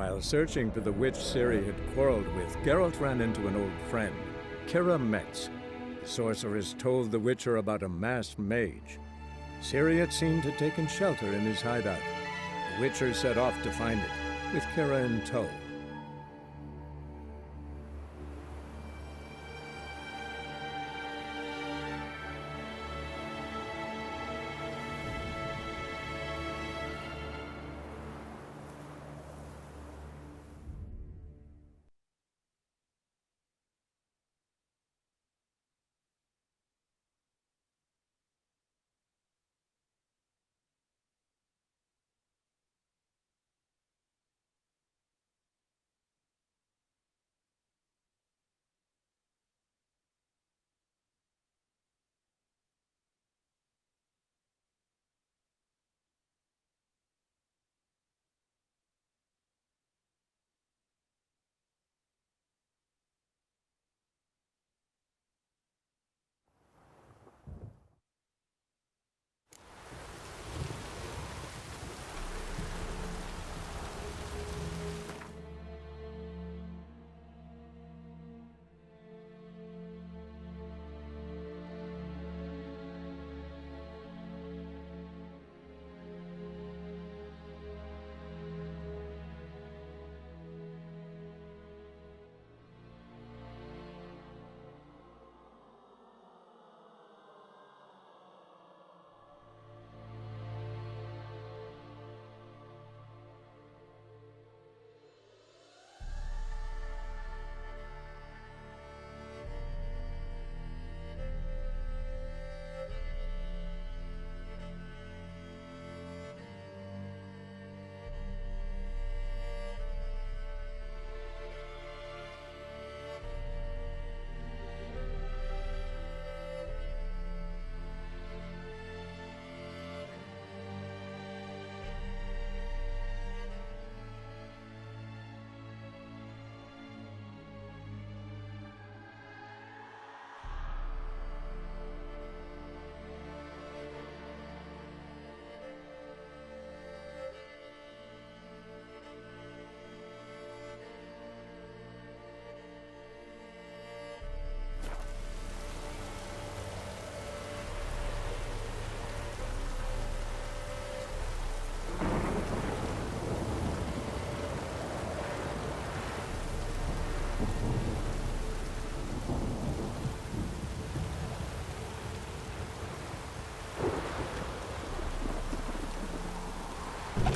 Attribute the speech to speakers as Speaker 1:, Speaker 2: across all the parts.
Speaker 1: While searching for the witch Ciri had quarreled with, Geralt ran into an old friend, Kira Metz. The sorceress told the Witcher about a masked mage. Ciri had seemed to have taken shelter in his hideout. The Witcher set off to find it, with Kira in tow.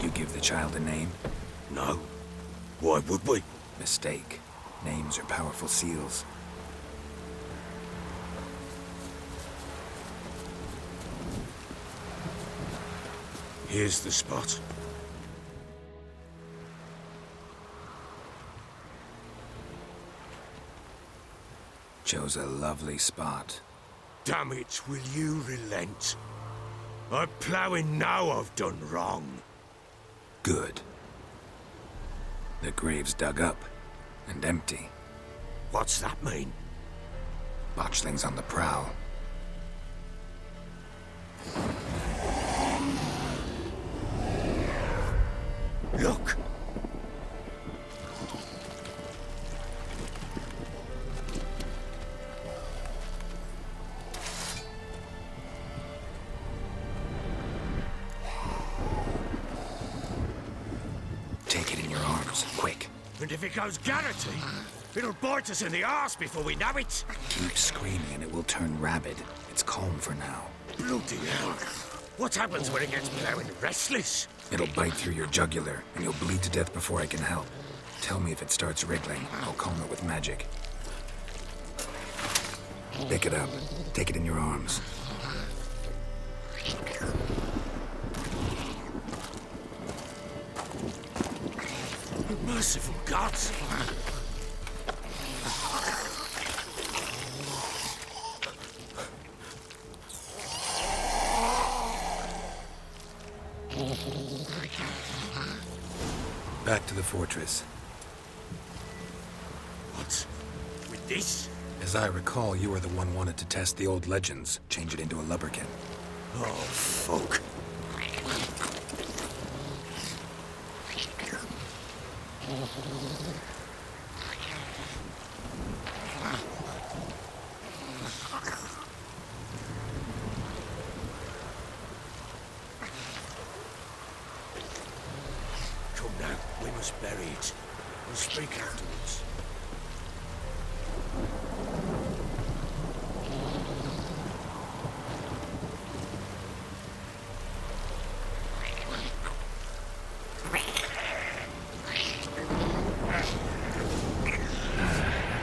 Speaker 2: You give the child a name?
Speaker 3: No. Why would we?
Speaker 2: Mistake. Names are powerful seals.
Speaker 3: Here's the spot.
Speaker 2: Chose a lovely spot.
Speaker 3: Damn it, will you relent? I'm ploughing now I've done wrong.
Speaker 2: Good. The grave's dug up and empty.
Speaker 3: What's that mean?
Speaker 2: Botchling's on the prowl.
Speaker 3: Look!
Speaker 2: Take it in your arms, quick.
Speaker 3: And if it goes Garrity, it'll bite us in the arse before we know it.
Speaker 2: Keep screaming and it will turn rabid. It's calm for now.
Speaker 3: Bloody hell. What happens when it gets ploughing restless?
Speaker 2: It'll bite through your jugular, and you'll bleed to death before I can help. Tell me if it starts wriggling. I'll calm it with magic. Pick it up. Take it in your arms.
Speaker 3: Merciful gods!
Speaker 2: Back to the fortress.
Speaker 3: What? With this?
Speaker 2: As I recall, you were the one wanted to test the old legends, change it into a lubberkin.
Speaker 3: Oh, fuck. Come now, we must bury it. We'll speak afterwards.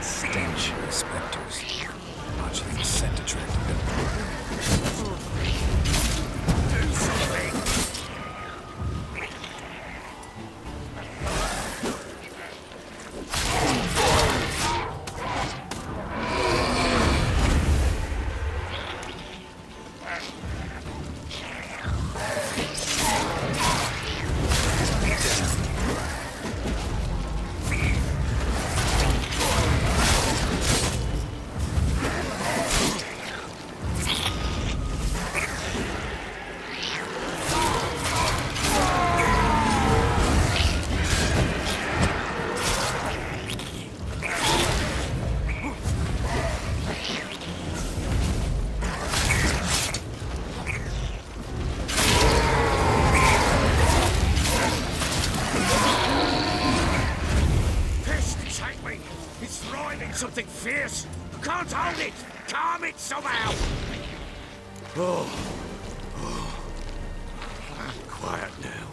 Speaker 2: Stench of specters. Much the scent attracted them.
Speaker 3: Do something! Something fierce! Can't hold it! Calm it somehow! Quiet now.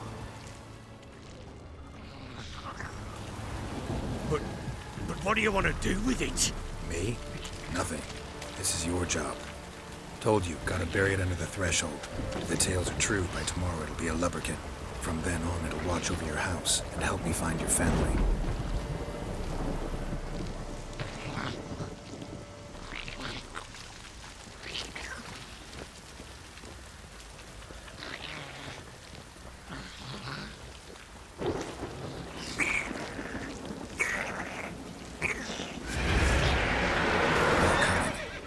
Speaker 3: But what do you want to do with it?
Speaker 2: Me? Nothing. This is your job. Told you, gotta bury it under the threshold. If the tales are true, by tomorrow it'll be a lubberkin. From then on, it'll watch over your house and help me find your family.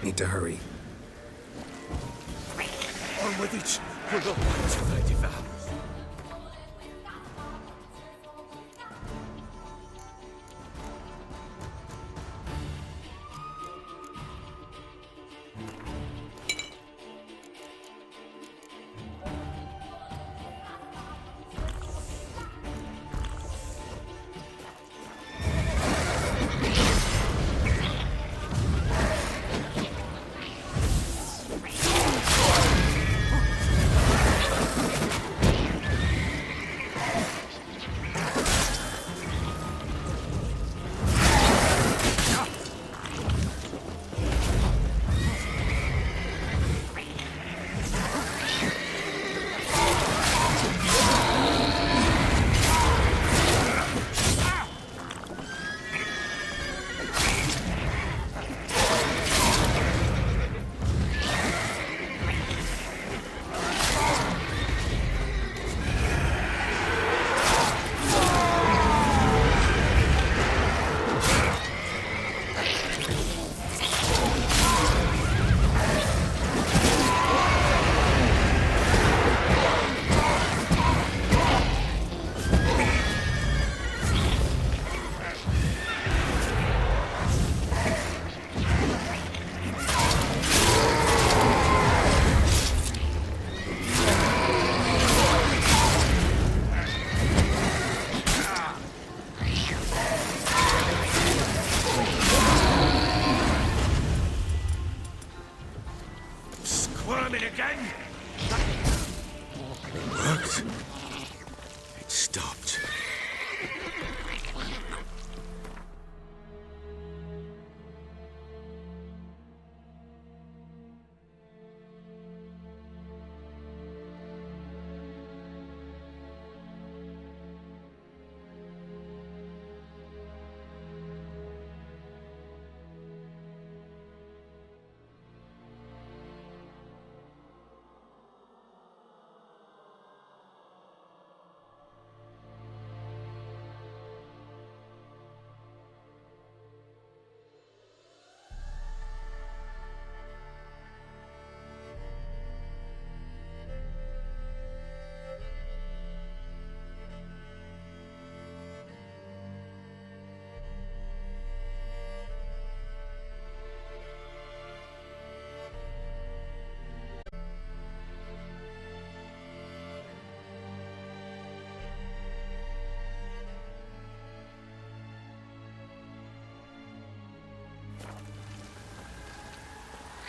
Speaker 2: Need to hurry.
Speaker 3: On with it! We're not ones for they devour.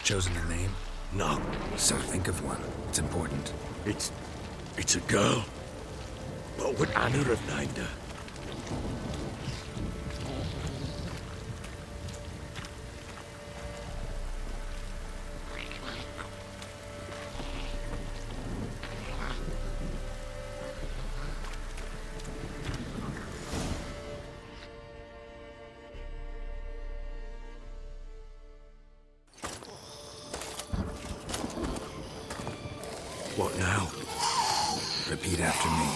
Speaker 2: Chosen a name?
Speaker 3: No,
Speaker 2: So think of one. It's important.
Speaker 3: it's a girl. What would Anna have named her? What now?
Speaker 2: Repeat after me.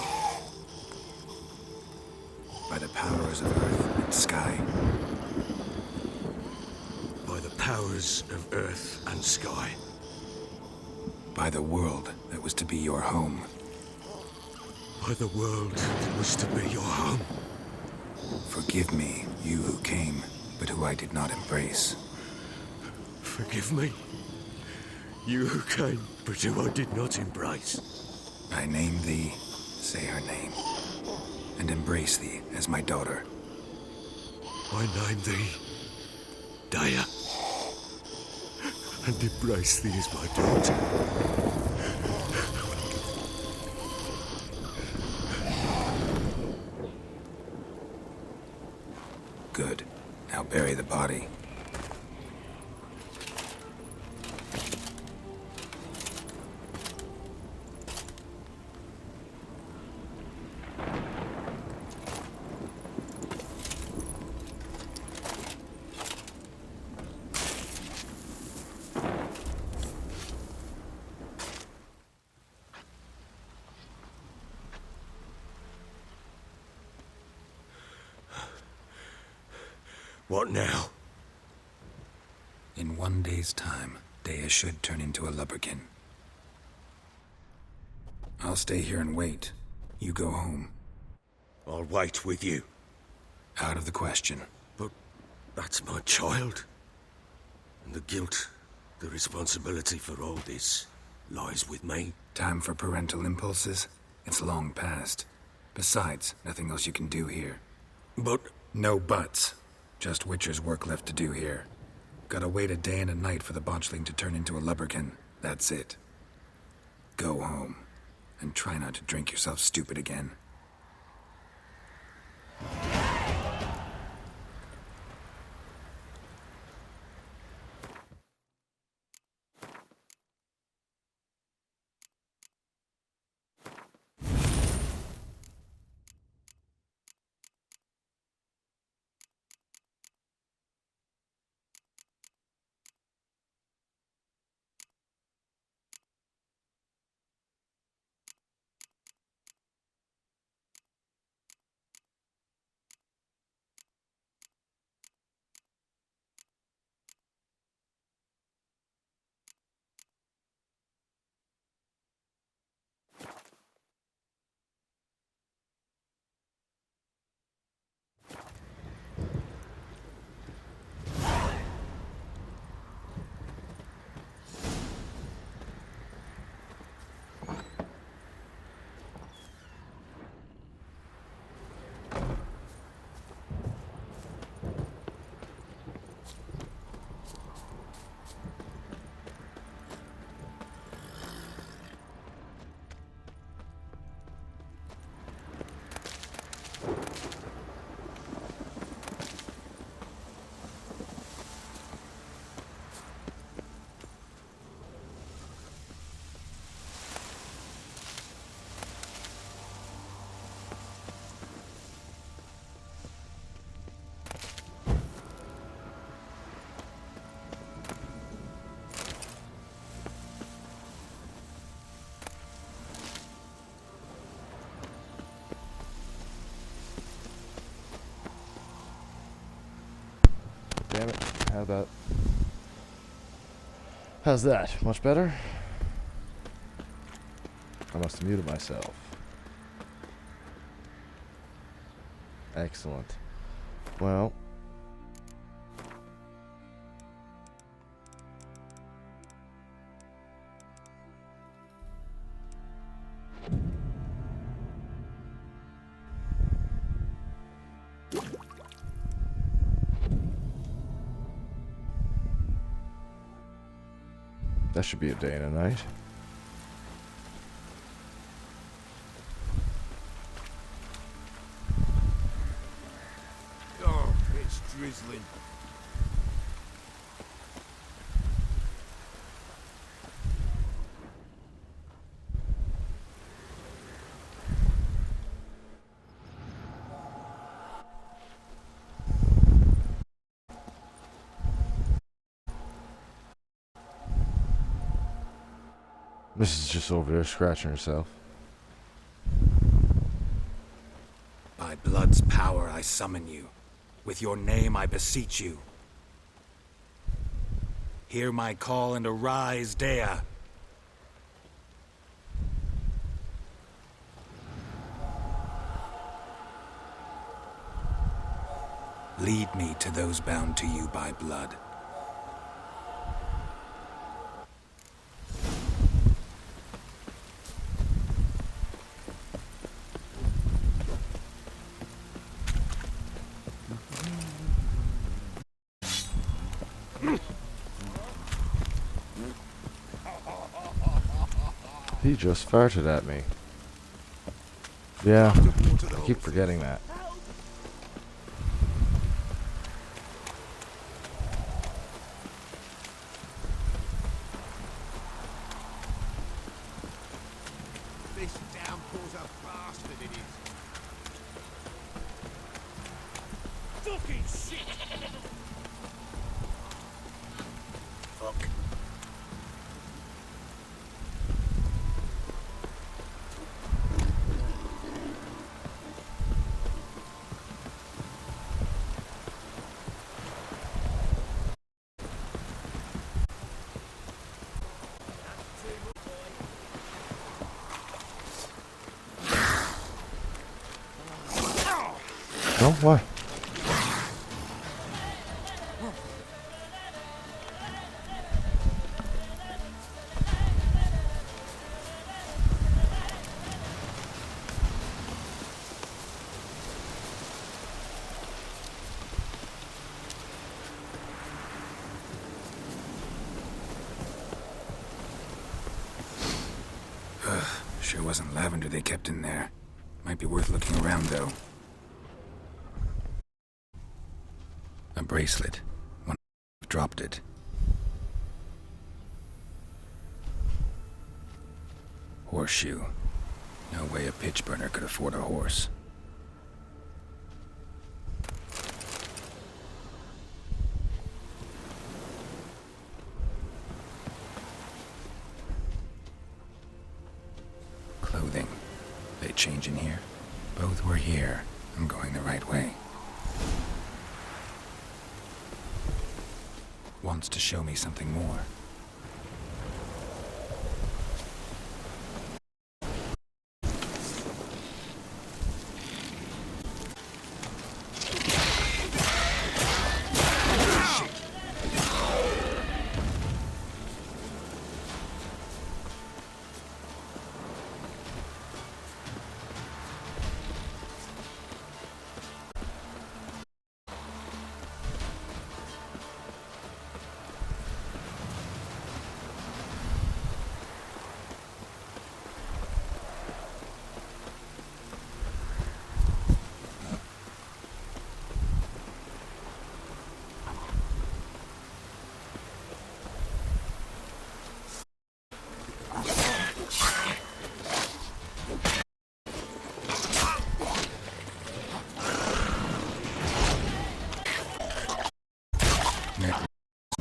Speaker 2: By the powers of earth and sky.
Speaker 3: By the powers of earth and sky.
Speaker 2: By the world that was to be your home.
Speaker 3: By the world that was to be your home.
Speaker 2: Forgive me, you who came, but who I did not embrace.
Speaker 3: Forgive me. You who came, but who I did not embrace.
Speaker 2: I name thee, say her name, and embrace thee as my daughter.
Speaker 3: I name thee Daya, and embrace thee as my daughter.
Speaker 2: Good. Now bury the body.
Speaker 3: What now?
Speaker 2: In 1 day's time, Daya should turn into a lubberkin. I'll stay here and wait. You go home.
Speaker 3: I'll wait with you.
Speaker 2: Out of the question.
Speaker 3: But that's my child. And the guilt, the responsibility for all this lies with me.
Speaker 2: Time for parental impulses? It's long past. Besides, nothing else you can do here.
Speaker 3: But
Speaker 2: No buts. Just Witcher's work left to do here. Gotta wait a day and a night for the botchling to turn into a lubberkin. That's it. Go home. And try not to drink yourself stupid again.
Speaker 4: Damn it. How's that? Much better? I must have muted myself. Excellent. Well, That should be a day and a night.
Speaker 3: Oh, it's drizzling.
Speaker 4: Mrs. just over there scratching herself.
Speaker 2: By blood's power I summon you. With your name I beseech you. Hear my call and arise, Dea. Lead me to those bound to you by blood.
Speaker 4: He just farted at me. Yeah, I keep forgetting that.
Speaker 3: This downpour's a bastard, it is. Fucking shit!
Speaker 2: Fuck.
Speaker 4: No, why?
Speaker 2: Sure wasn't lavender they kept in there. Might be worth looking around, though. A bracelet. One dropped it. Horseshoe. No way a pitch burner could afford a horse. Clothing. They change in here? Both were here. I'm going the right way. Wants to show me something more.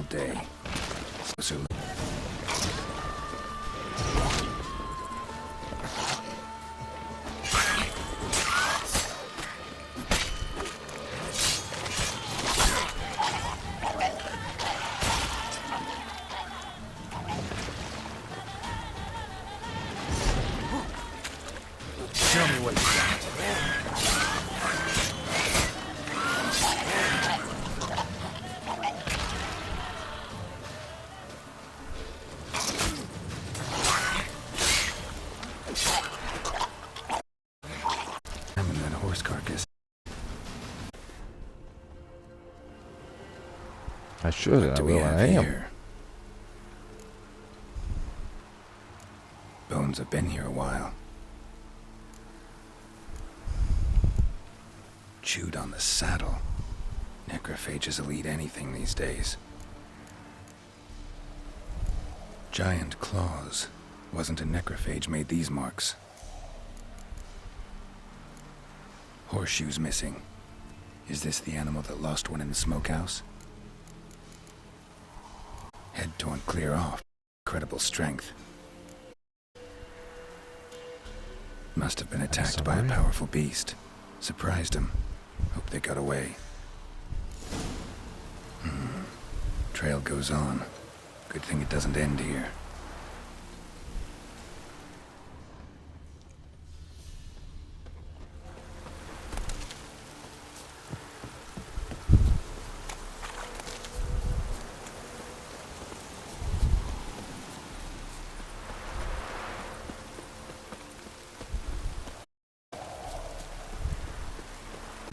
Speaker 2: Day. So tell me what you got. Examine that horse carcass.
Speaker 4: I should,
Speaker 2: What
Speaker 4: I
Speaker 2: do we
Speaker 4: will,
Speaker 2: have
Speaker 4: I am.
Speaker 2: here? wounds have been here a while. Chewed on the saddle. Necrophages will eat anything these days. Giant claws. Wasn't a necrophage made these marks. Horseshoes missing. Is this the animal that lost one in the smokehouse? Head torn clear off. Incredible strength. Must have been attacked by a powerful beast. Surprised him. Hope they got away. Trail goes on. Good thing it doesn't end here.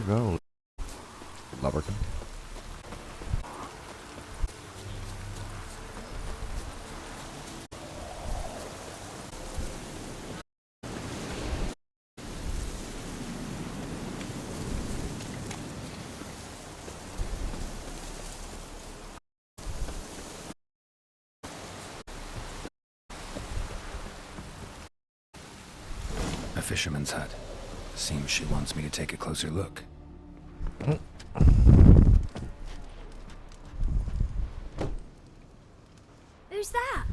Speaker 4: Go, Lubberkin.
Speaker 2: A fisherman's hut. Seems she wants me to take a closer look.
Speaker 5: Who's that?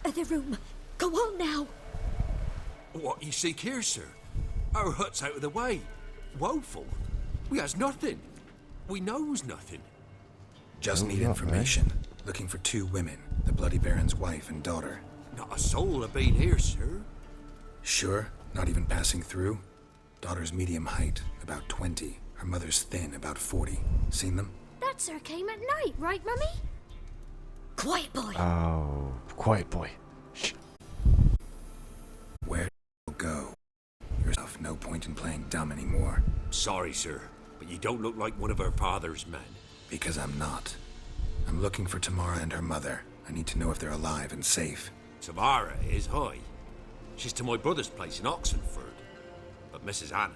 Speaker 5: Other room. Go on now.
Speaker 3: What you seek here, sir? Our hut's out of the way. Woeful. We has nothing. We knows nothing.
Speaker 2: Just need information. Looking for 2 women. The Bloody Baron's wife and daughter.
Speaker 3: Not a soul have been here, sir.
Speaker 2: Sure? Not even passing through? Daughter's medium height, about 20. Her mother's thin, about 40. Seen them?
Speaker 5: That sir came at night, right, Mummy? Quiet, boy.
Speaker 4: Oh, quiet boy. Shh.
Speaker 2: Where do you go? Yourself, no point in playing dumb anymore.
Speaker 3: Sorry, sir, but you don't look like one of her father's men.
Speaker 2: Because I'm not. I'm looking for Tamara and her mother. I need to know if they're alive and safe.
Speaker 3: Tamara is high. She's to my brother's place in Oxenford. But Mrs. Anna,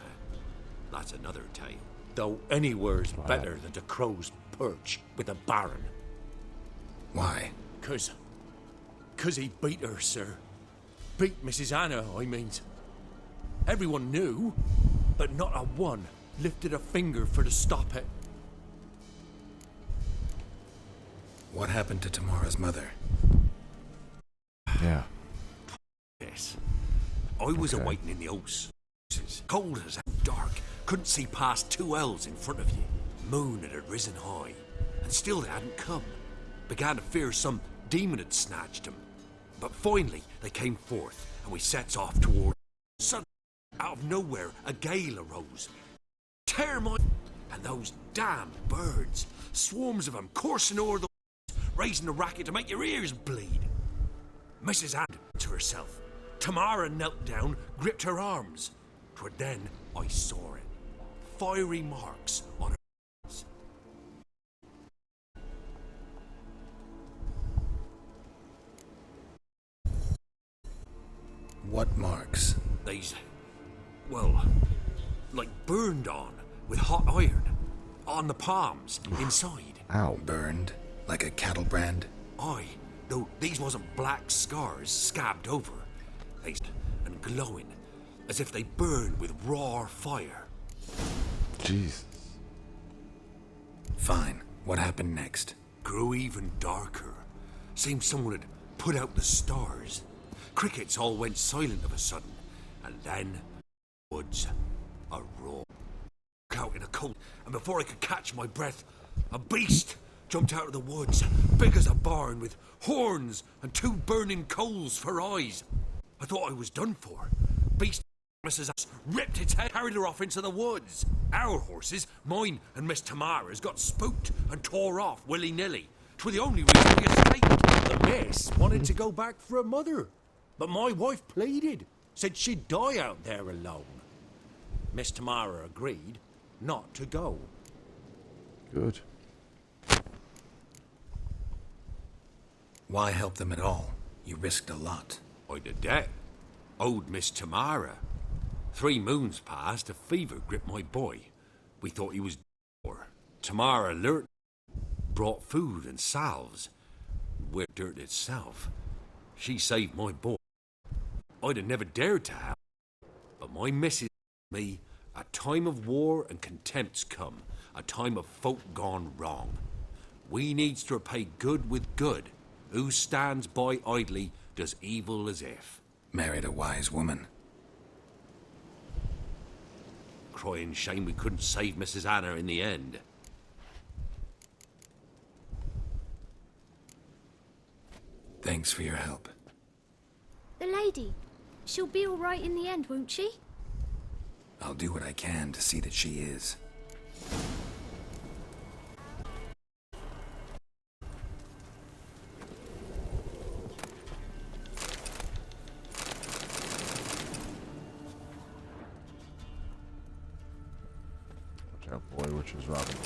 Speaker 3: that's another tale. Though anywhere's better than to Crow's Perch with a baron.
Speaker 2: Why?
Speaker 3: 'Cause he beat her, sir. Beat Mrs. Anna, I mean. Everyone knew, but not a one lifted a finger for to stop it.
Speaker 2: What happened to Tamara's mother?
Speaker 4: Yeah.
Speaker 3: Yes. I was awaiting in the house. Cold as dark. Couldn't see past 2 ells in front of you. Moon had risen high, and still they hadn't come. Began to fear some demon had snatched them. But finally they came forth, and we sets off toward. Suddenly, out of nowhere, a gale arose. Tear my... And those damn birds, swarms of them coursing o'er the raising a racket to make your ears bleed. Mrs. Anna to herself. Tamara knelt down, gripped her arms. 'Twere then I saw it. Fiery marks on her hands.
Speaker 2: What marks?
Speaker 3: They's, well, like burned on with hot iron. On the palms, inside.
Speaker 4: Ow.
Speaker 2: Burned? Like a cattle brand?
Speaker 3: Aye, though these wasn't black scars scabbed over. They's and glowing, as if they burned with raw fire.
Speaker 4: Jesus.
Speaker 2: Fine. What happened next?
Speaker 3: Grew even darker. Seemed someone had put out the stars. Crickets all went silent of a sudden, and then woods a roar. Out in a cold, and before I could catch my breath, a beast jumped out of the woods, big as a barn, with horns and 2 burning coals for eyes. I thought I was done for. Beast Mrs. Ass ripped its head, carried her off into the woods. Our horses, mine and Miss Tamara's, got spooked and tore off willy-nilly. 'Twere the only reason we escaped. The miss wanted to go back for her mother, but my wife pleaded, said she'd die out there alone. Miss Tamara agreed not to go.
Speaker 4: Good.
Speaker 2: Why help them at all? You risked a lot.
Speaker 3: I'd a debt. Old Miss Tamara. 3 moons passed, a fever gripped my boy. We thought he was dead. Tamara alert, brought food and salves. We're dirt itself. She saved my boy. I'd have never dared to have. But my missus told me a time of war and contempt's come. A time of folk gone wrong. We needs to repay good with good. Who stands by idly does evil as if.
Speaker 2: Married a wise woman.
Speaker 3: Crying shame we couldn't save Mrs. Anna in the end.
Speaker 2: Thanks for your help.
Speaker 5: The lady. She'll be all right in the end, won't she?
Speaker 2: I'll do what I can to see that she is.
Speaker 4: Watch out, boy, which is Robin.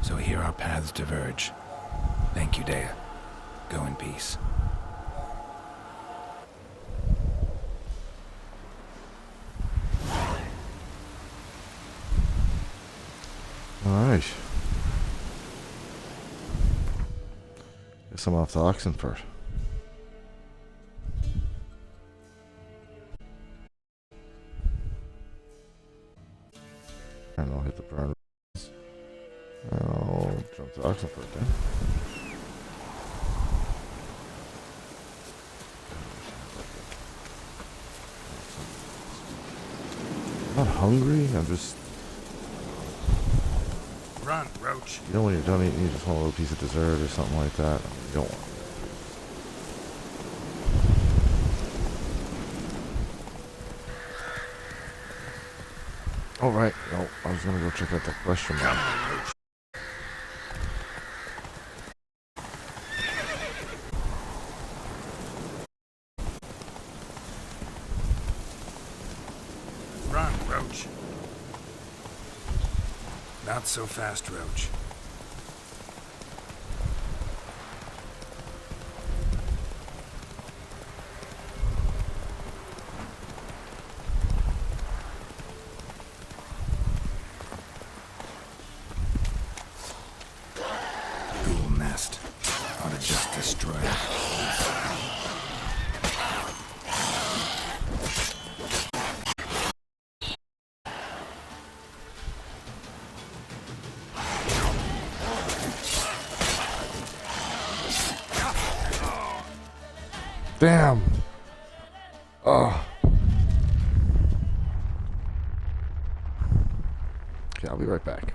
Speaker 2: So here our paths diverge. Thank you, Dea. Go in peace.
Speaker 4: Alright. Guess I'm off to Oxenford. And I'll hit the burn. I'll jump to Oxenford then. I'm not hungry, I'm just...
Speaker 2: Run, Roach.
Speaker 4: You know when you're done eating, you just want a little piece of dessert or something like that? You don't want it. Alright, no, I was gonna go check out that question mark.
Speaker 2: Run, Roach. Not so fast, Roach. Ghoul nest. Ought to just destroy it.
Speaker 4: Damn! Oh. Okay, I'll be right back.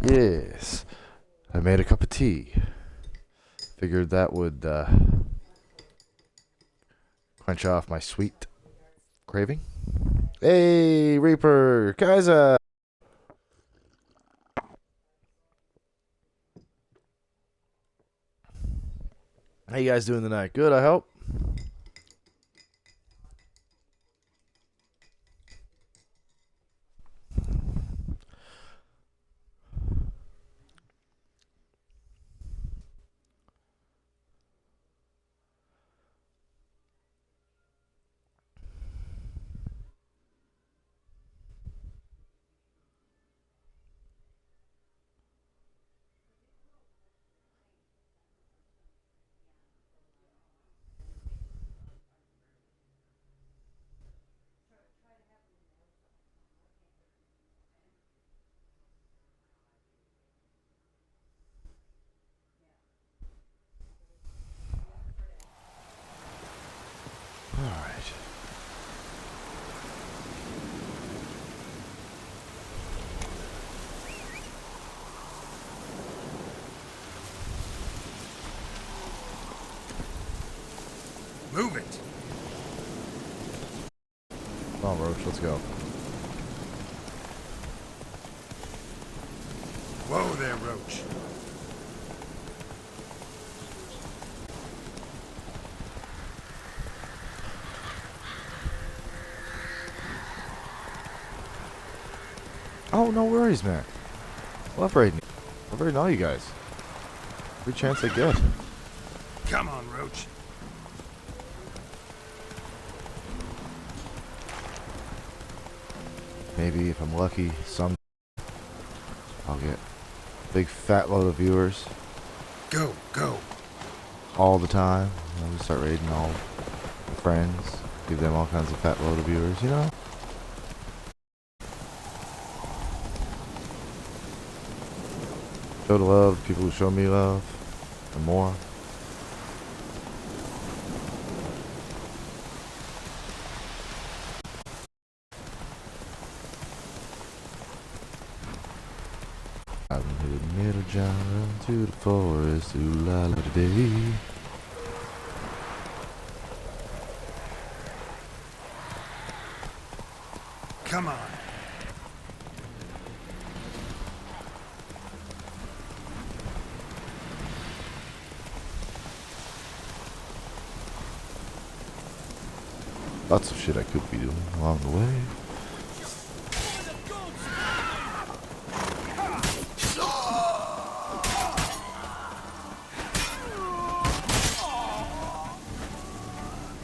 Speaker 4: Yes. I made a cup of tea. Figured that would quench off my sweet craving. Hey, Reaper! Kaiser! How you guys doing tonight? Good, I hope. Alright.
Speaker 2: Move it!
Speaker 4: Come on, Roach, let's go.
Speaker 2: Whoa there, Roach.
Speaker 4: Oh, no worries, man. Love raiding. Love raiding all you guys. Every chance I get.
Speaker 2: Come on, Roach.
Speaker 4: Maybe if I'm lucky, some I'll get a big fat load of viewers
Speaker 2: Go, go.
Speaker 4: all the time. I'll just start raiding all my friends, give them all kinds of fat load of viewers, you know? Show the love, people who show me love, and more. I've been hitting Little John, run to the forest, ooh la la day.
Speaker 2: Come on.
Speaker 4: Lots of shit I could be doing along the way.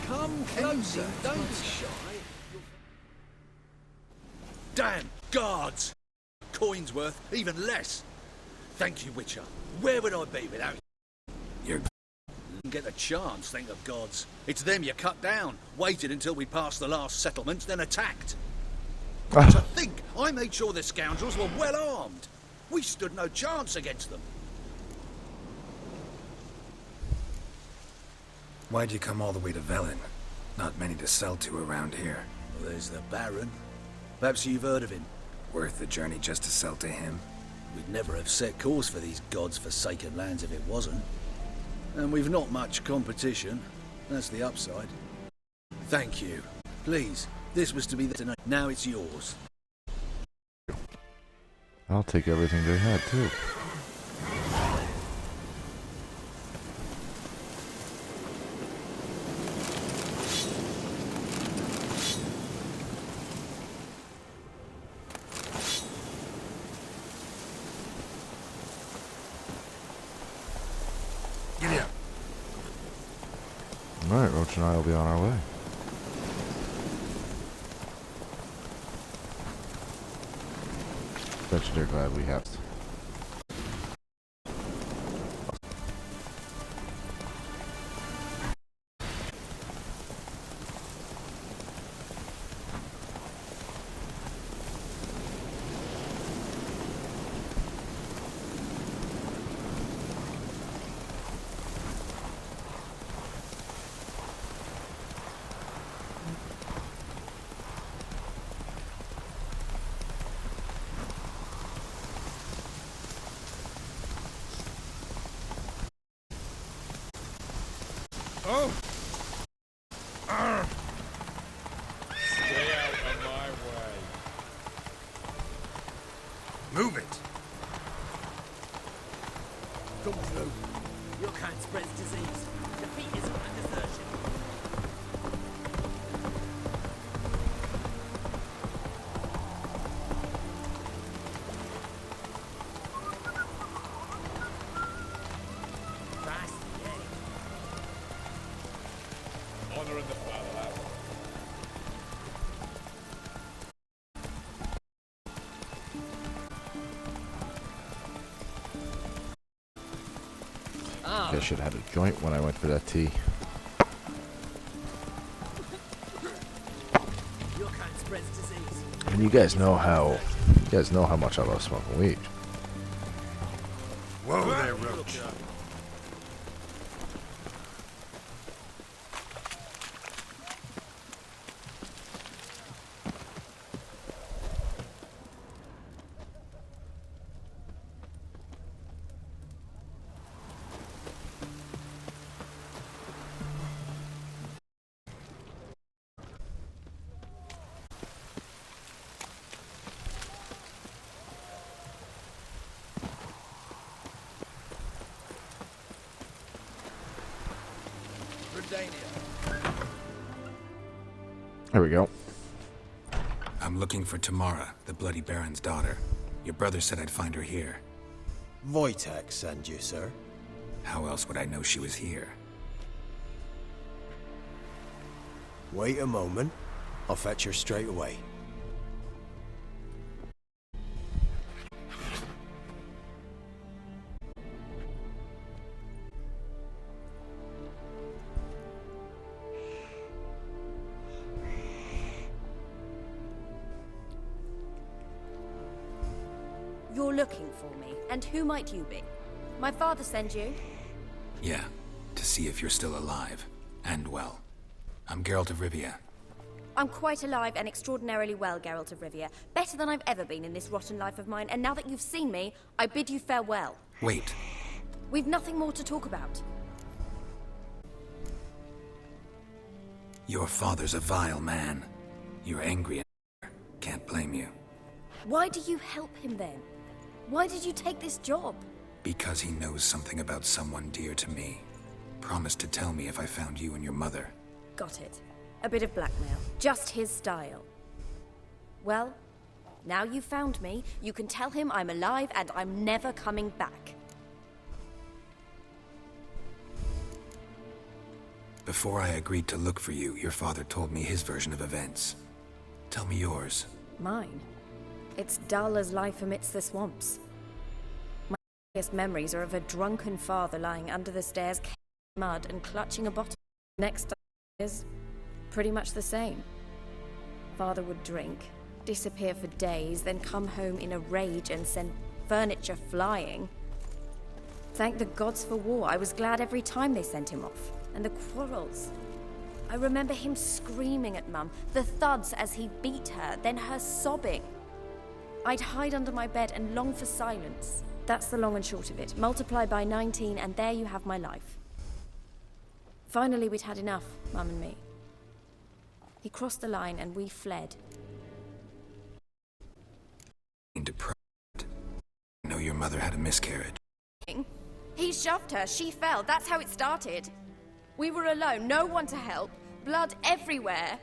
Speaker 6: Come closer, don't be shy. Damn, guards! Coin's worth, even less. Thank you, Witcher. Where would I be without you? You didn't get a chance, thank the gods. It's them you cut down. Waited until we passed the last settlements, then attacked. To think, I made sure the scoundrels were well armed. We stood no chance against them.
Speaker 2: Why'd you come all the way to Velen? Not many to sell to around here.
Speaker 6: Well, there's the Baron. Perhaps you've heard of him.
Speaker 2: Worth the journey just to sell to him?
Speaker 6: We'd never have set course for these gods-forsaken lands if it wasn't. And we've not much competition. That's the upside. Thank you. Please, this was to be tonight. Now it's yours.
Speaker 4: I'll take everything they had too.
Speaker 2: Giddy up.
Speaker 4: Alright, Roach and I will be on our way. Bet you they're glad we have.
Speaker 7: Stay out of my way.
Speaker 2: Move it!
Speaker 8: Come through. Your kind spreads disease, defeatism, and desertion. Fast, yeah.
Speaker 7: Honor in the fatherland.
Speaker 4: I should have had a joint when I went for that tea.
Speaker 8: Your kind spreads disease.
Speaker 4: And you guys know how much I love smoking weed.
Speaker 2: Whoa there, Roach.
Speaker 4: There we go.
Speaker 2: I'm looking for Tamara, the Bloody Baron's daughter. Your brother said I'd find her here.
Speaker 9: Wojtek sent you, sir.
Speaker 2: How else would I know she was here?
Speaker 9: Wait a moment. I'll fetch her straight away.
Speaker 10: You're looking for me, and who might you be? My father sent you?
Speaker 2: Yeah, to see if you're still alive. And well. I'm Geralt of Rivia.
Speaker 10: I'm quite alive and extraordinarily well, Geralt of Rivia. Better than I've ever been in this rotten life of mine, and now that you've seen me, I bid you farewell.
Speaker 2: Wait.
Speaker 10: We've nothing more to talk about.
Speaker 2: Your father's a vile man. You're angry at her. Can't blame you.
Speaker 10: Why do you help him then? Why did you take this job?
Speaker 2: Because he knows something about someone dear to me. Promised to tell me if I found you and your mother.
Speaker 10: Got it. A bit of blackmail. Just his style. Well, now you've found me, you can tell him I'm alive and I'm never coming back.
Speaker 2: Before I agreed to look for you, your father told me his version of events. Tell me yours.
Speaker 10: Mine? It's dull as life amidst the swamps. My earliest memories are of a drunken father lying under the stairs, in mud and clutching a bottle. Next is pretty much the same. Father would drink, disappear for days, then come home in a rage and send furniture flying. Thank the gods for war. I was glad every time they sent him off. And the quarrels. I remember him screaming at Mum, the thuds as he beat her, then her sobbing. I'd hide under my bed and long for silence. That's the long and short of it. Multiply by 19 and there you have my life. Finally, we'd had enough, Mum and me. He crossed the line and we fled.
Speaker 2: Into pride. I know your mother had a miscarriage.
Speaker 10: He shoved her, she fell, that's how it started. We were alone, no one to help, blood everywhere.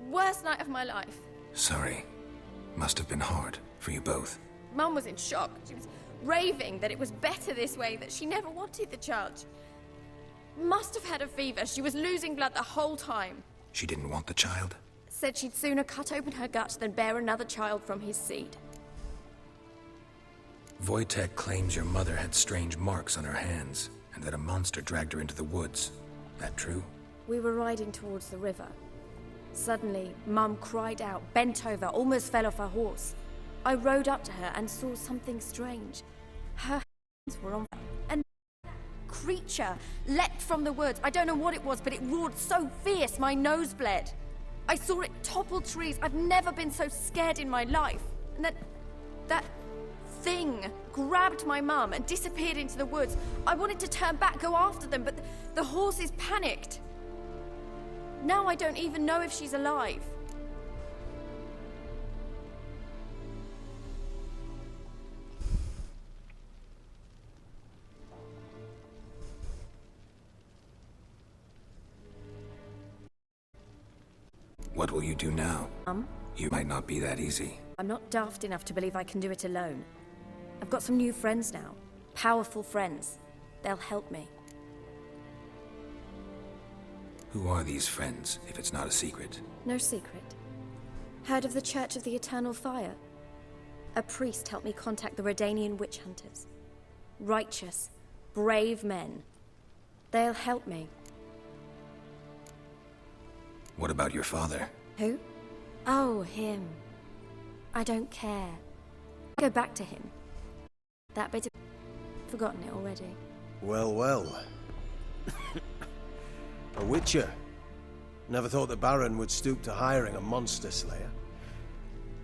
Speaker 10: Worst night of my life.
Speaker 2: Sorry. Must have been hard for you both.
Speaker 10: Mum was in shock. She was raving that it was better this way, that she never wanted the child. Must have had a fever. She was losing blood the whole time.
Speaker 2: She didn't want the child?
Speaker 10: Said she'd sooner cut open her gut than bear another child from his seed.
Speaker 2: Wojtek claims your mother had strange marks on her hands, and that a monster dragged her into the woods. That true?
Speaker 10: We were riding towards the river. Suddenly, Mum cried out, bent over, almost fell off her horse. I rode up to her and saw something strange. Her hands were on fire, and that creature leapt from the woods. I don't know what it was, but it roared so fierce my nose bled. I saw it topple trees. I've never been so scared in my life. And that thing grabbed my mum and disappeared into the woods. I wanted to turn back, go after them, but the horses panicked. Now I don't even know if she's alive.
Speaker 2: What will you do now? You might not be that easy.
Speaker 10: I'm not daft enough to believe I can do it alone. I've got some new friends now. Powerful friends. They'll help me.
Speaker 2: Who are these friends, if it's not a secret?
Speaker 10: No secret. Heard of the Church of the Eternal Fire? A priest helped me contact the Redanian witch hunters. Righteous, brave men. They'll help me.
Speaker 2: What about your father?
Speaker 10: Who? Oh, him. I don't care. Go back to him. That bit of... Forgotten it already.
Speaker 9: Well, well. A witcher. Never thought the Baron would stoop to hiring a monster slayer.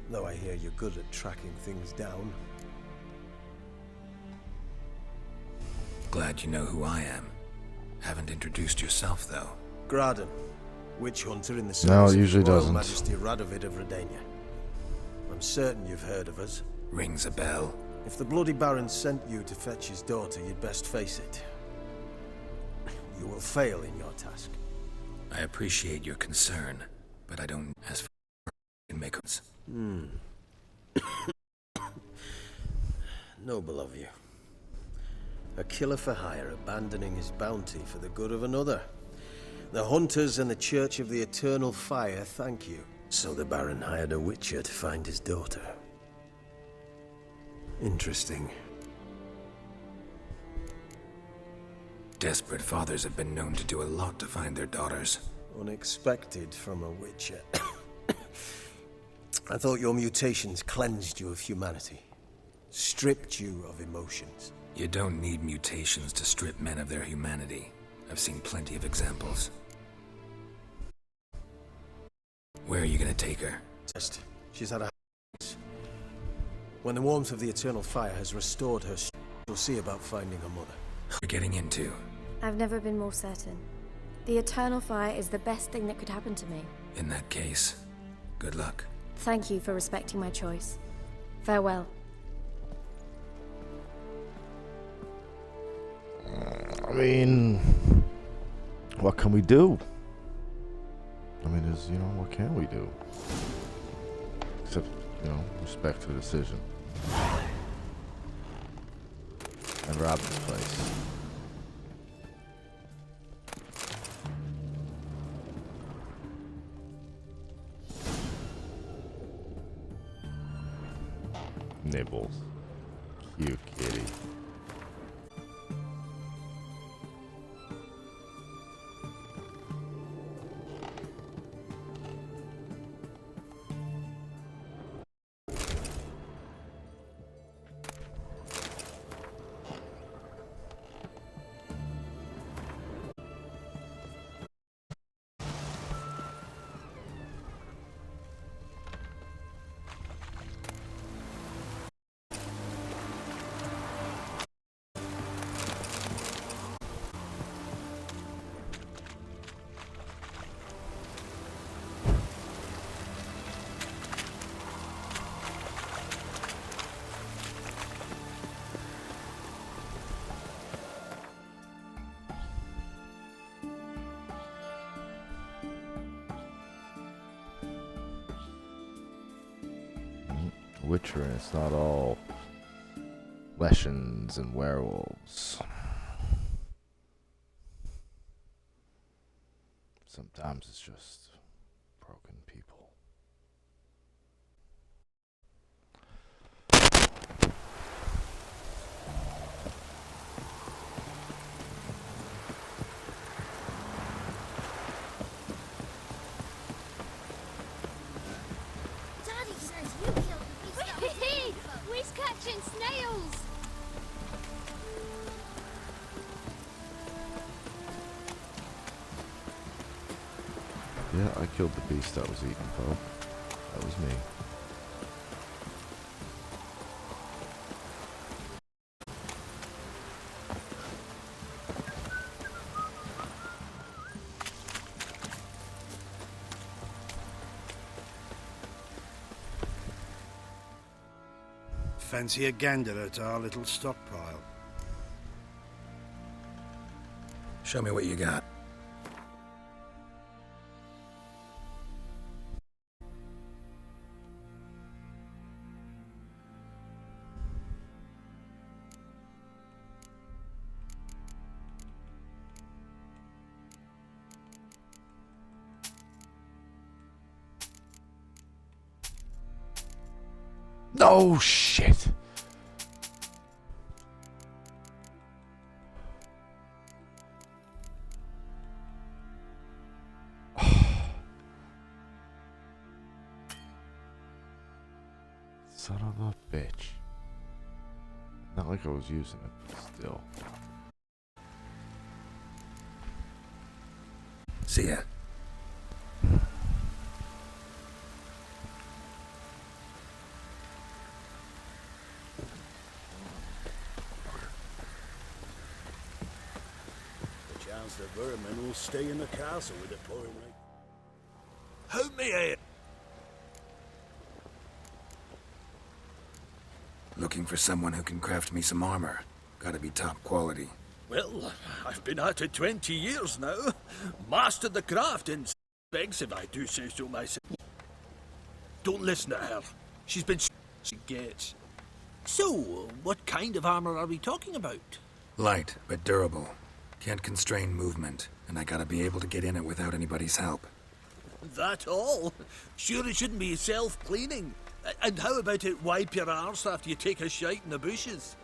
Speaker 9: Though I hear you're good at tracking things down.
Speaker 2: Glad you know who I am. Haven't introduced yourself, though.
Speaker 9: Graden, witch hunter in the
Speaker 4: No,
Speaker 9: service
Speaker 4: it usually
Speaker 9: of Royal
Speaker 4: doesn't.
Speaker 9: Majesty Radovid of Redania. I'm certain you've heard of us.
Speaker 2: Rings a bell.
Speaker 9: If the bloody Baron sent you to fetch his daughter, you'd best face it. You will fail in your task.
Speaker 2: I appreciate your concern, but I don't as can make us.
Speaker 9: Noble of you. A killer for hire abandoning his bounty for the good of another. The hunters and the Church of the Eternal Fire thank you. So the Baron hired a witcher to find his daughter. Interesting.
Speaker 2: Desperate fathers have been known to do a lot to find their daughters.
Speaker 9: Unexpected from a witcher. I thought your mutations cleansed you of humanity. Stripped you of emotions.
Speaker 2: You don't need mutations to strip men of their humanity. I've seen plenty of examples. Where are you gonna take her?
Speaker 9: She's had a... When the warmth of the Eternal Fire has restored her, she'll see about finding her mother.
Speaker 2: You're getting into.
Speaker 10: I've never been more certain. The Eternal Fire is the best thing that could happen to me.
Speaker 2: In that case, good luck.
Speaker 10: Thank you for respecting my choice. Farewell.
Speaker 4: I mean, what can we do? I mean, what can we do? Except, respect her decision. And rob this place. Nibbles. Cute kitty. Witcher, and it's not all Leshens and werewolves. Sometimes it's just broken people.
Speaker 5: Daddy says you killed the beast. We's catching snails.
Speaker 4: Yeah, I killed the beast that was eating folk. That was me.
Speaker 11: Fancy a gander at our little stockpile.
Speaker 2: Show me what you got.
Speaker 4: No shit. Son of a bitch. Not like I was using it, but still.
Speaker 2: See ya.
Speaker 11: The vermin will stay in the castle with it pouring rain.
Speaker 6: Help me here.
Speaker 2: Looking for someone who can craft me some armor. Gotta be top quality.
Speaker 6: Well, I've been at it 20 years now. Mastered the craft in specs, if I do say so myself. Don't listen to her. She's been she gets. So, what kind of armor are we talking about?
Speaker 2: Light, but durable. Can't constrain movement, and I gotta be able to get in it without anybody's help.
Speaker 6: That all? Sure it shouldn't be self-cleaning. And how about it wipe your arse after you take a shite in the bushes?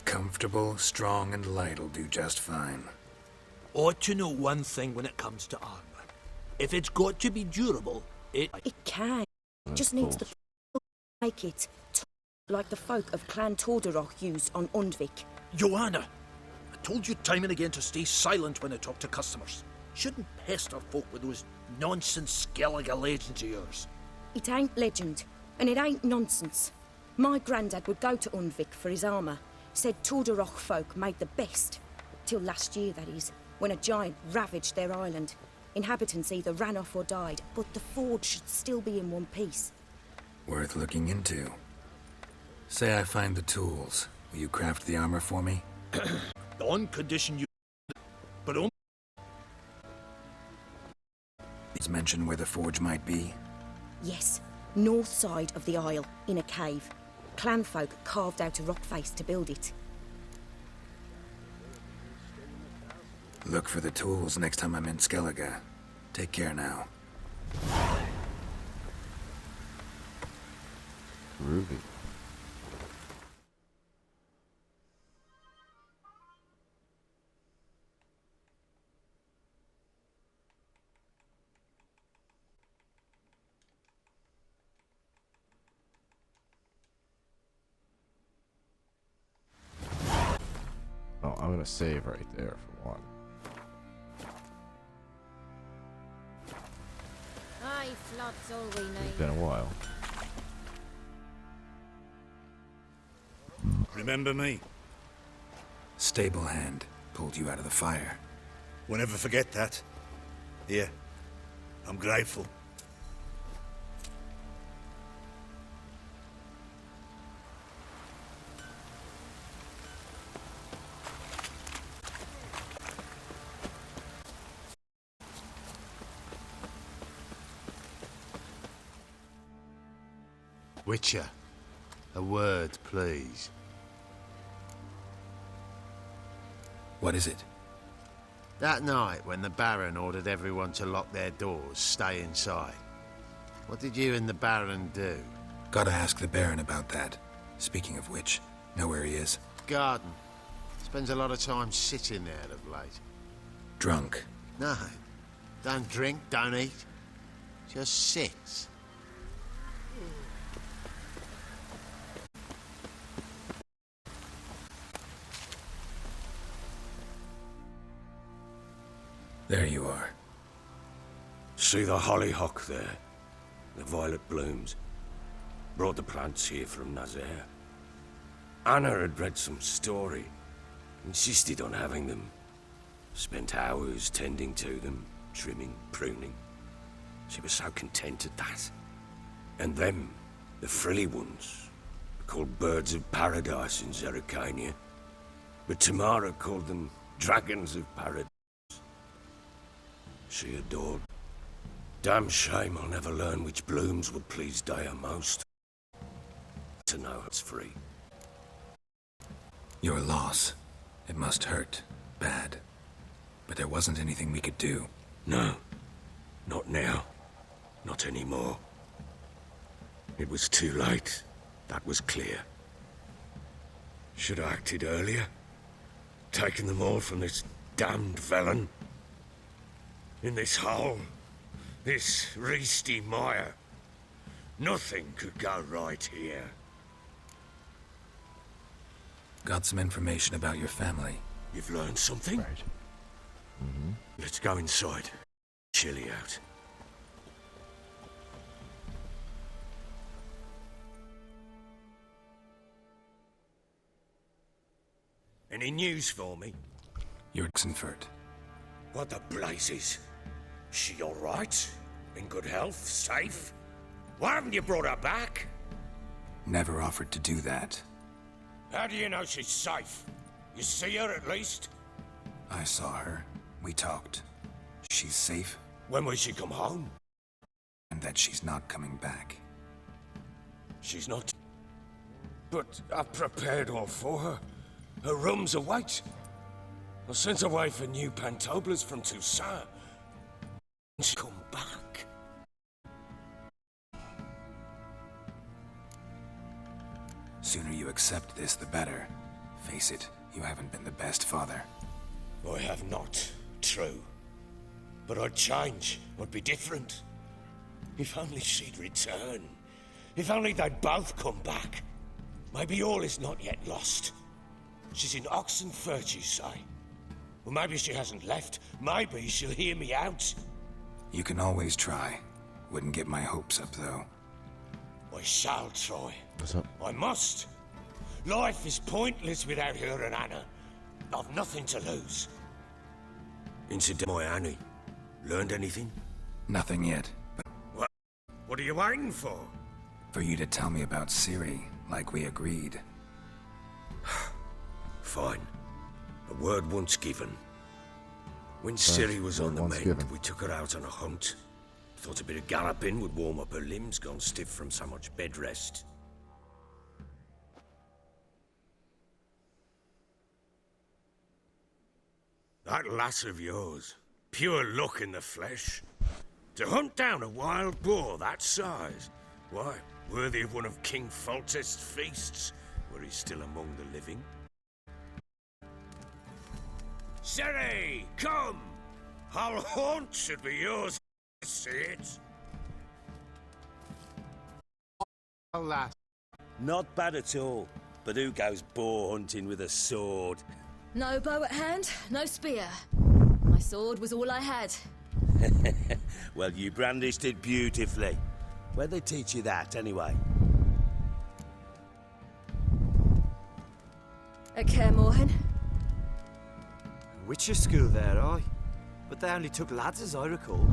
Speaker 2: Comfortable, strong, and light'll do just fine.
Speaker 6: Ought to know one thing when it comes to armor. If it's got to be durable, it
Speaker 10: can. Just needs the make it like the folk of Clan Torderoch used on Undvik.
Speaker 6: Joanna, I told you time and again to stay silent when I talk to customers. Shouldn't pester folk with those nonsense Skellige legends of yours.
Speaker 10: It ain't legend, and it ain't nonsense. My granddad would go to Undvik for his armour. Said Torderoch folk made the best. Till last year, that is, when a giant ravaged their island. Inhabitants either ran off or died, but the forge should still be in one piece.
Speaker 2: Worth looking into. Say I find the tools. Will you craft the armor for me?
Speaker 6: On condition you... But only...
Speaker 2: Please mention where the forge might be.
Speaker 10: Yes, north side of the isle, in a cave. Clan folk carved out a rock face to build it.
Speaker 2: Look for the tools next time I'm in Skellige. Take care now.
Speaker 4: Ruby. Oh, I'm gonna save right there for one.
Speaker 5: Aye, flood's all we
Speaker 4: It's
Speaker 5: need.
Speaker 4: been a while.
Speaker 11: Remember me?
Speaker 2: Stable hand pulled you out of the fire.
Speaker 11: Won't ever forget that. Here, I'm grateful.
Speaker 3: Witcher, a word, please.
Speaker 2: What is it?
Speaker 3: That night when the Baron ordered everyone to lock their doors, stay inside. What did you and the Baron do?
Speaker 2: Gotta ask the Baron about that. Speaking of which, know where he is?
Speaker 3: Garden. Spends a lot of time sitting there of late.
Speaker 2: Drunk.
Speaker 3: No. Don't drink, don't eat. Just sits.
Speaker 2: There you are.
Speaker 12: See the hollyhock there? The violet blooms. Brought the plants here from Nazaire. Anna had read some story. Insisted on having them. Spent hours tending to them, trimming, pruning. She was so content at that. And them, the frilly ones, called birds of paradise in Zerrikania. But Tamara called them dragons of paradise. She adored. Damn shame I'll never learn which blooms would please Dea most. To know it's free.
Speaker 2: Your loss. It must hurt. Bad. But there wasn't anything we could do.
Speaker 12: No. Not now. Not anymore. It was too late. That was clear. Should have acted earlier. Taken them all from this damned felon. In this hole. This reesty mire. Nothing could go right here.
Speaker 2: Got some information about your family.
Speaker 12: You've learned something?
Speaker 4: Right.
Speaker 12: Let's go inside. Chilly out. Any news for me?
Speaker 2: You're Oxenford.
Speaker 12: What the blazes? She all right? In good health? Safe? Why haven't you brought her back?
Speaker 2: Never offered to do that.
Speaker 12: How do you know she's safe? You see her at least?
Speaker 2: I saw her. We talked. She's safe.
Speaker 12: When will she come home?
Speaker 2: And that she's not coming back.
Speaker 12: She's not. But I've prepared all for her. Her room's await. I sent away for new pantoblas from Toussaint. She'll come back.
Speaker 2: Sooner you accept this, the better. Face it, you haven't been the best father.
Speaker 12: I have not, true. But I'd change, I'd be different. If only she'd return. If only they'd both come back. Maybe all is not yet lost. She's in Oxenford, you say? Well, maybe she hasn't left. Maybe she'll hear me out.
Speaker 2: You can always try. Wouldn't get my hopes up, though.
Speaker 12: I shall try.
Speaker 4: What's up?
Speaker 12: I must. Life is pointless without her and Anna. I've nothing to lose. Incidentally, my Annie. Learned anything?
Speaker 2: Nothing yet, but
Speaker 12: What are you waiting for?
Speaker 2: for you to tell me about Ciri, like we agreed.
Speaker 12: Fine. A word once given. When Ciri was on the
Speaker 4: once
Speaker 12: mend,
Speaker 4: given.
Speaker 12: we took her out on a hunt. Thought a bit of galloping would warm up her limbs, gone stiff from so much bed rest. That lass of yours, pure luck in the flesh. To hunt down a wild boar that size, why, worthy of one of King Foltest's feasts, were he still among the living. Ciri, come! Our haunt should be yours, see it?
Speaker 13: Alas. Not bad at all. But who goes boar hunting with a sword?
Speaker 10: No bow at hand, no spear. My sword was all I had.
Speaker 13: Well, you brandished it beautifully. Where'd they teach you that, anyway?
Speaker 10: At Kaer Morhen.
Speaker 14: Witcher school there, aye. But they only took lads, as I recall.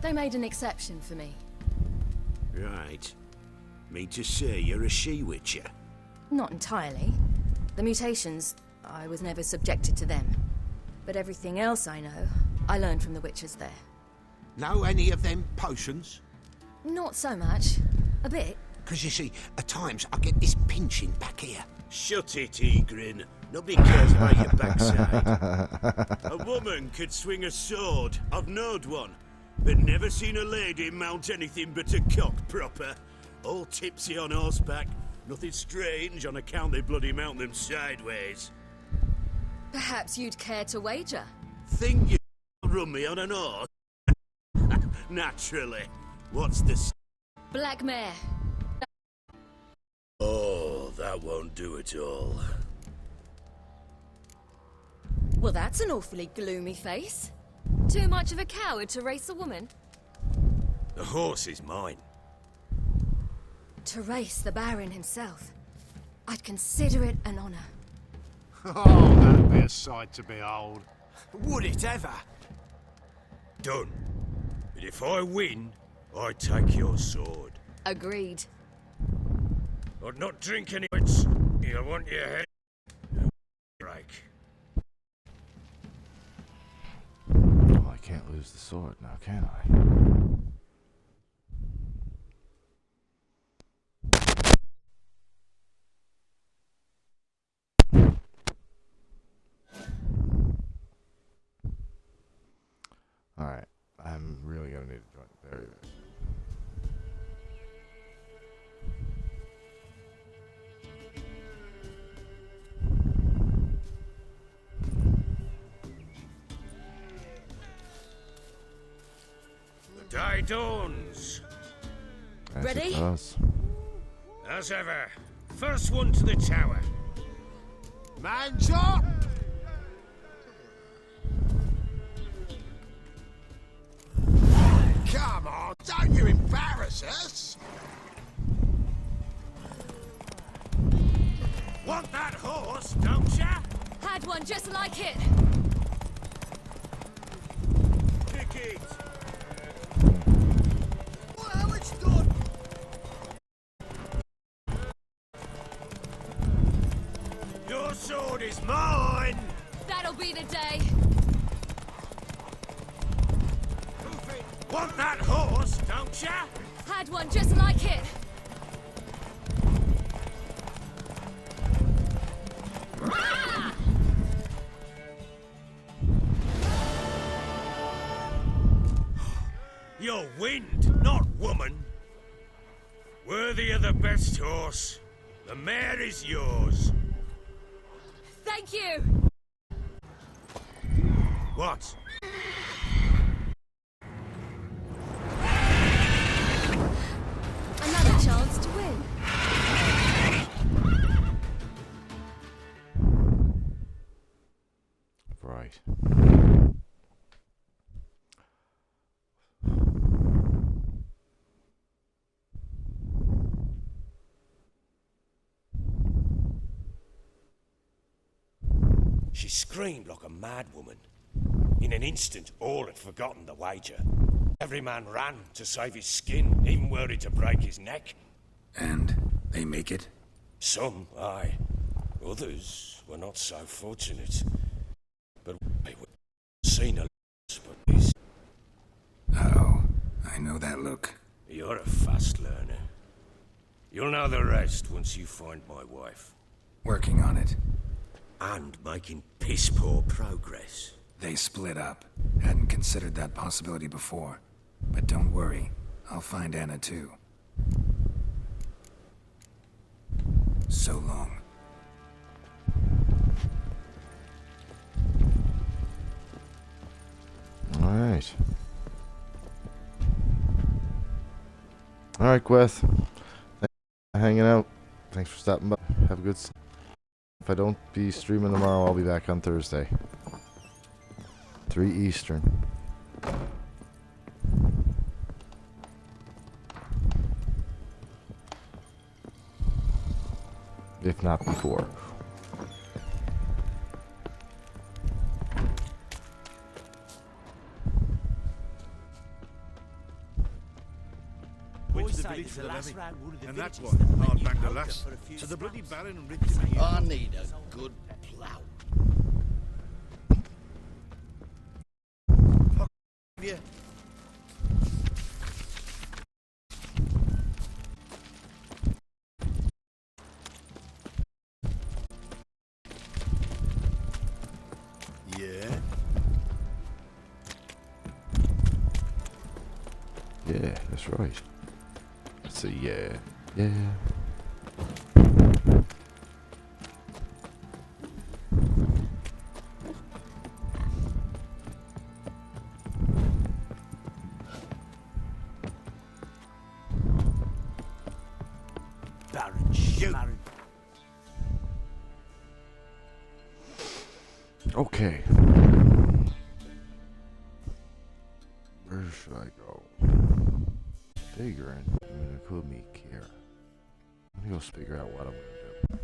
Speaker 10: They made an exception for me.
Speaker 13: Right. Mean to say you're a she-witcher?
Speaker 10: Not entirely. The mutations, I was never subjected to them. But everything else I know, I learned from the witches there.
Speaker 3: Know any of them potions?
Speaker 10: Not so much. A bit.
Speaker 3: Because you see, at times I get this pinching back here.
Speaker 13: Shut it, Egrin. Nobody cares about your backside. A woman could swing a sword. I've knowed one. But never seen a lady mount anything but a cock proper. All tipsy on horseback. Nothing strange on account they bloody mount them sideways.
Speaker 10: Perhaps you'd care to wager?
Speaker 13: Think you run me on an horse? Naturally. What's the...
Speaker 10: Black mare.
Speaker 12: Oh, that won't do it all.
Speaker 10: Well, that's an awfully gloomy face. Too much of a coward to race a woman?
Speaker 12: The horse is mine.
Speaker 10: To race the Baron himself. I'd consider it an honor.
Speaker 7: Oh, that'd be a sight to behold.
Speaker 14: Would it ever?
Speaker 12: Done. But if I win, I take your sword.
Speaker 10: Agreed.
Speaker 12: I'd not drink any of it. You'll want your head break.
Speaker 4: Oh, I can't lose the sword now, can I? Alright, I'm really gonna need to join the berry bit.
Speaker 12: The day dawns.
Speaker 4: Yes,
Speaker 10: Ready?
Speaker 4: It does.
Speaker 12: As ever, first one to the tower.
Speaker 13: Man's up! Come on, don't you embarrass us!
Speaker 12: Want that horse, don't ya?
Speaker 10: Had one just like it.
Speaker 12: Kick it.
Speaker 13: Well, it's done!
Speaker 12: Your sword is mine!
Speaker 10: That'll be the day.
Speaker 12: Want that horse, don't ya?
Speaker 10: Had one just like it.
Speaker 12: You're wind, not woman. Worthy of the best horse. The mare is yours.
Speaker 10: Thank you.
Speaker 12: What?
Speaker 10: Another chance to win.
Speaker 4: Right.
Speaker 12: She screamed like a mad woman. In an instant, all had forgotten the wager. Every man ran to save his skin, even worried to break his neck.
Speaker 2: And they make it?
Speaker 12: Some, aye. Others were not so fortunate. But we were seen a lot, but this...
Speaker 2: Oh, I know that look.
Speaker 12: You're a fast learner. You'll know the rest once you find my wife.
Speaker 2: Working on it.
Speaker 12: And making piss-poor progress.
Speaker 2: They split up. Hadn't considered that possibility before. But don't worry, I'll find Anna too. So long.
Speaker 4: Alright. Alright, Gweth. Thanks for hanging out. Thanks for stopping by. Have a good sleep. If I don't be streaming tomorrow, I'll be back on Thursday. 3 Eastern. If not before.
Speaker 13: Went to the village for the levy, and that one hard banged a lass. So the bloody Baron and Richard and you...
Speaker 6: I need a good plough.
Speaker 13: Yeah. Yeah.
Speaker 4: Yeah, that's right. That's a yeah. Yeah.
Speaker 13: Baron, Baron.
Speaker 4: Okay. Where should I go? Figuring I'm gonna go meet Kira. Let me go figure out what I'm gonna do.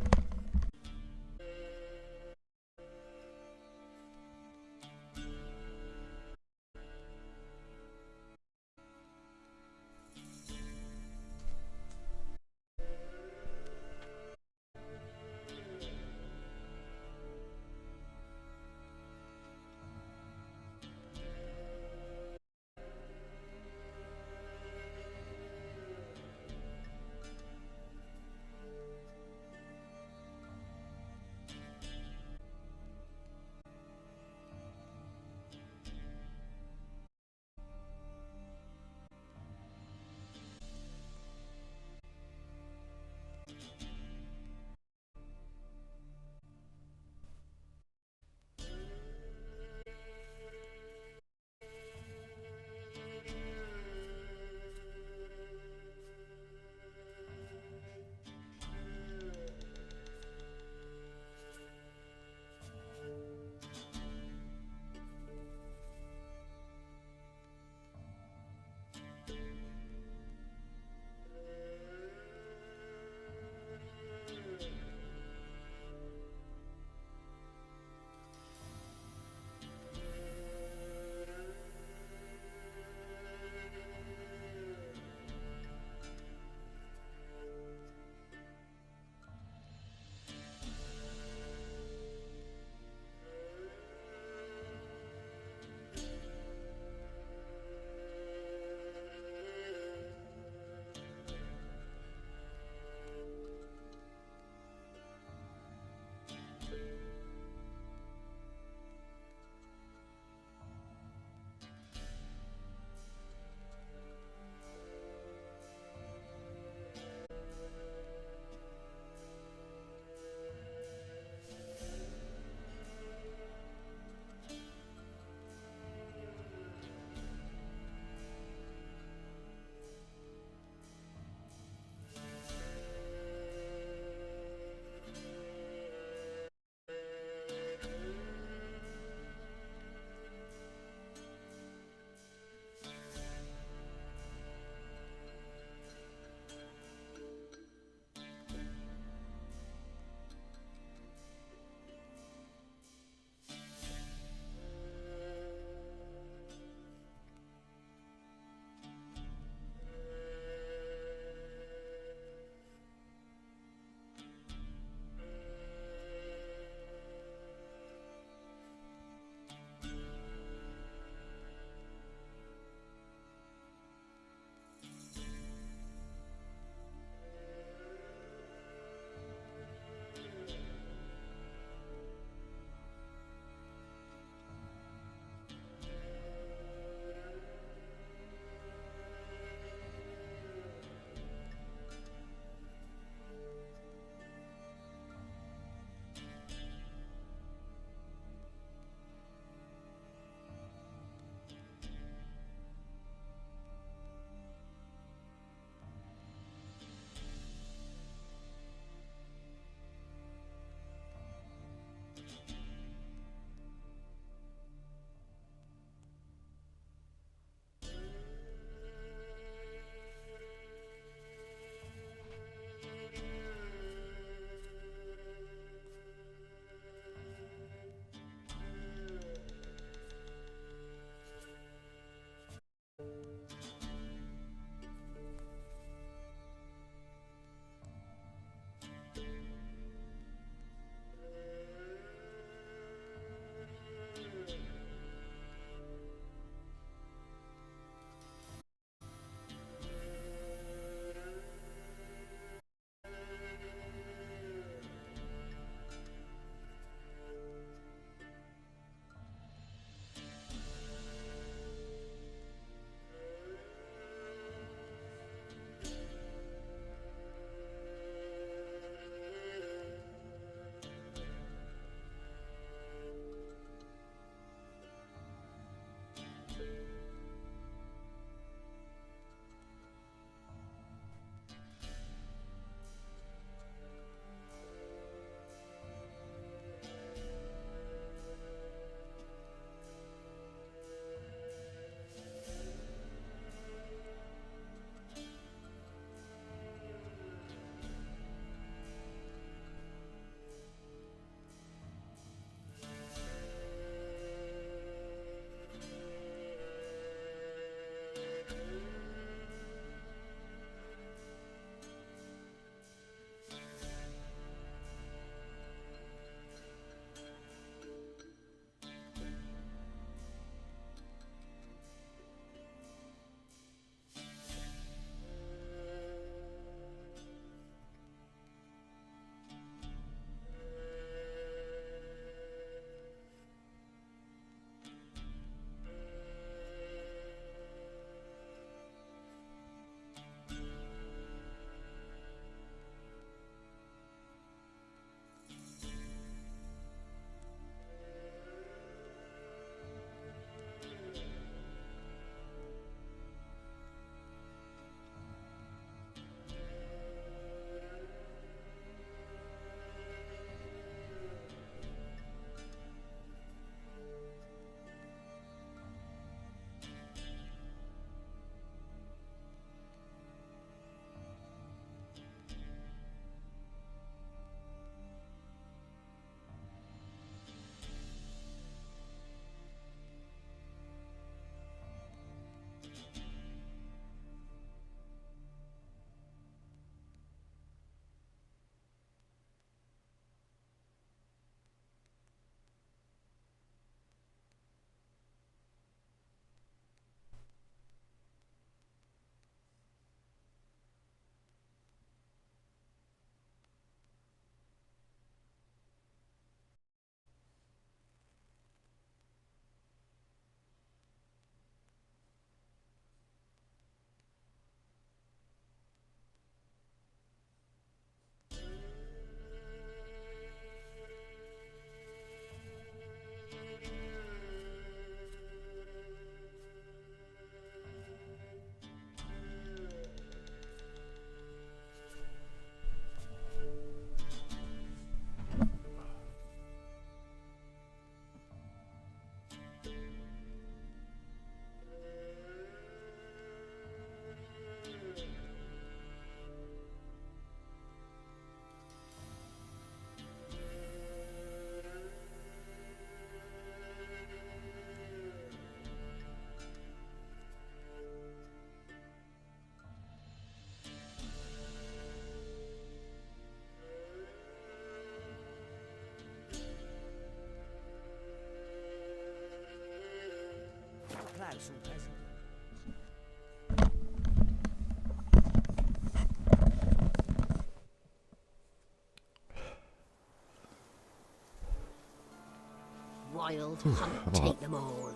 Speaker 15: wild
Speaker 4: I'm
Speaker 15: hunt
Speaker 4: a
Speaker 15: take
Speaker 4: lot-
Speaker 15: them all.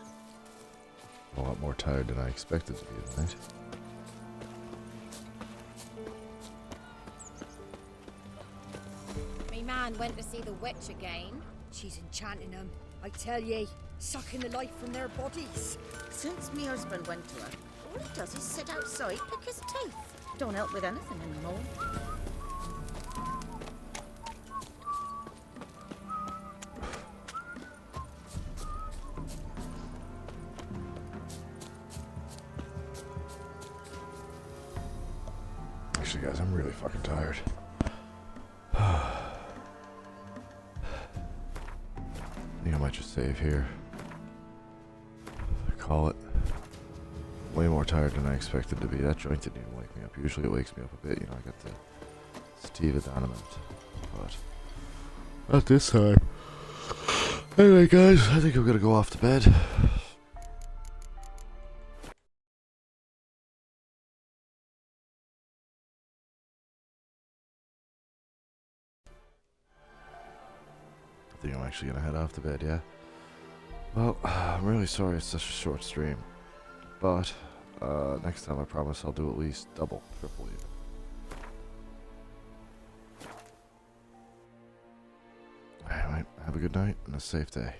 Speaker 4: A lot more tired than I expected to be tonight.
Speaker 10: Me man went to see the witch again.
Speaker 16: She's enchanting them, I tell ye, sucking the life from their bodies.
Speaker 15: Since me husband went to her, all he does is sit outside, pick his teeth. Don't help with anything anymore.
Speaker 4: Actually, guys, I'm really fucking tired. I think I might just save here. Call it. Way more tired than I expected to be. That joint didn't even wake me up. Usually it wakes me up a bit, you know, I got the sativa dominant. But not this time. Anyway, guys, I think I'm gonna go off to bed. I think I'm actually gonna head off to bed, yeah. Well, I'm really sorry it's such a short stream. But, next time I promise I'll do at least double, triple even. Anyway, have a good night and a safe day.